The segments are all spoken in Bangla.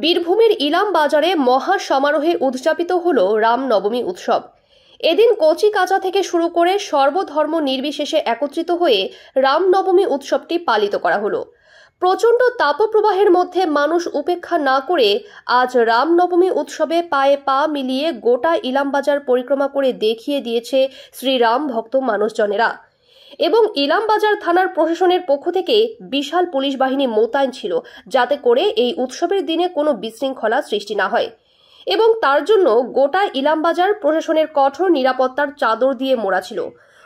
বীরভূমের ইলাম বাজারে মহা সমারোহে উদযাপিত হল রামনবমী উৎসব। এদিন কচি কাঁচা থেকে শুরু করে সর্বধর্ম নির্বিশেষে একত্রিত হয়ে রামনবমী উৎসবটি পালিত করা হলো। প্রচণ্ড তাপপ্রবাহের মধ্যে মানুষ উপেক্ষা না করে আজ রামনবমী উৎসবে পায়ে পা মিলিয়ে গোটা ইলামবাজার পরিক্রমা করে দেখিয়ে দিয়েছে শ্রীরাম ভক্ত মানুষজনেরা। এবং ইলামবাজার থানার প্রশাসনের পক্ষ থেকে বিশাল পুলিশ বাহিনী মোতায়েন ছিল, যাতে করে এই উৎসবের দিনে কোনো বিশৃঙ্খলা সৃষ্টি না হয়। এবং তার জন্য গোটা ইলামবাজার প্রশাসনের কঠোর নিরাপত্তার চাদর দিয়ে মোড়া ছিল।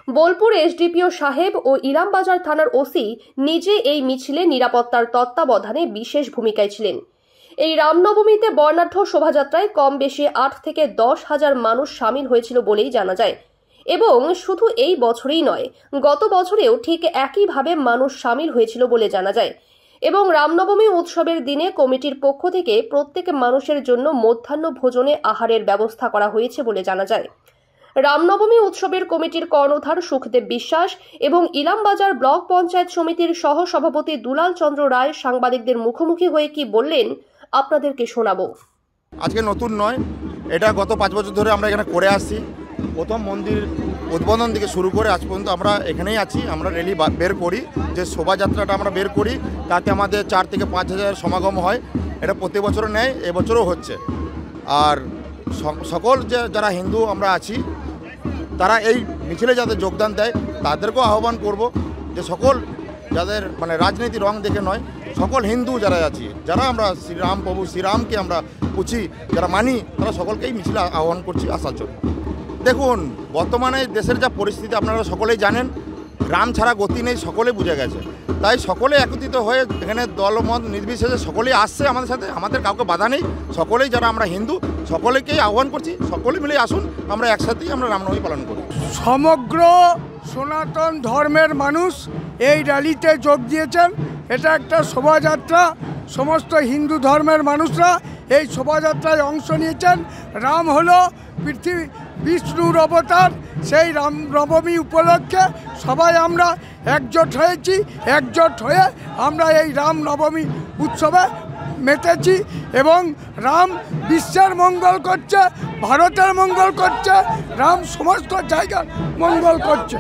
বোলপুর এসডিপিও সাহেব ও ইলামবাজার থানার ওসি নিজে এই মিছিলে নিরাপত্তার তত্ত্বাবধানে বিশেষ ভূমিকায় ছিলেন। এই রামনবমীতে বর্ণাঢ্য শোভাযাত্রায় কম বেশি 8 থেকে 10 হাজার মানুষ সামিল হয়েছিল বলেই জানা যায়। এবং শুধু এই বছরেই নয়, গত বছরেও ঠিক একইভাবে মানুষ সামিল হয়েছিল বলে জানা যায়। এবং রামনবমী উৎসবের দিনে কমিটির পক্ষ থেকে প্রত্যেক মানুষের জন্য মধ্যাহ্ন ভোজনে আহারের ব্যবস্থা করা হয়েছে বলে জানা যায়। রামনবমী উৎসবের কমিটির কর্ণধার সুখদেব বিশ্বাস এবং ইলামবাজার ব্লক পঞ্চায়েত সমিতির সহ সভাপতি দুলাল চন্দ্র রায় সাংবাদিকদের মুখোমুখি হয়ে কি বললেন আপনাদেরকে শোনাবো। আজকে নতুন নয়, এটা গত 5 বছর ধরে আমরা এখানে করে আসছি। প্রথম মন্দির উদ্বোধন থেকে শুরু করে আজ পর্যন্ত আমরা এখানেই আছি। আমরা র্যালি বের করি, যে শোভাযাত্রাটা আমরা বের করি, তাতে আমাদের 4 থেকে 5 হাজার সমাগম হয়। এটা প্রতি বছর নেয়, এবছরও হচ্ছে। আর সকল যারা হিন্দু আমরা আছি, তারা এই মিছিলে যাতে যোগদান দেয়, তাদেরকেও আহ্বান করব যে সকল যাদের রাজনীতি রং দেখে নয়, সকল হিন্দু যারা আছি, যারা আমরা শ্রীরাম প্রভু শ্রীরামকে আমরা পুছি, যারা মানি, তারা সকলকেই মিছিলে আহ্বান করছি আসার জন্য। দেখুন, বর্তমানে দেশের যা পরিস্থিতি আপনারা সকলেই জানেন, রাম ছাড়া গতি নেই, সকলে বুঝে গেছে। তাই সকলে একত্রিত হয়ে এখানে দলমত নির্বিশেষে সকলেই আসছে আমাদের সাথে, আমাদের কাউকে বাধা নেই। সকলেই যারা আমরা হিন্দু, সকলেকেই আহ্বান করছি, সকলে মিলে আসুন, আমরা একসাথেই আমরা রামনবমী পালন করি। সমগ্র সনাতন ধর্মের মানুষ এই র্যালিতে যোগ দিয়েছেন। এটা একটা শোভাযাত্রা, সমস্ত হিন্দু ধর্মের মানুষরা এই শোভাযাত্রায় অংশ নিয়েছেন। রাম হলো বিষ্ণুর অবতার, সেই রামনবমী উপলক্ষে সবাই আমরা একজোট হয়েছি। একজোট হয়ে আমরা এই রামনবমী উৎসবে মেতেছি এবং রাম বিশ্বের মঙ্গল করছে, ভারতের মঙ্গল করছে, রাম সমস্ত জায়গার মঙ্গল করছে।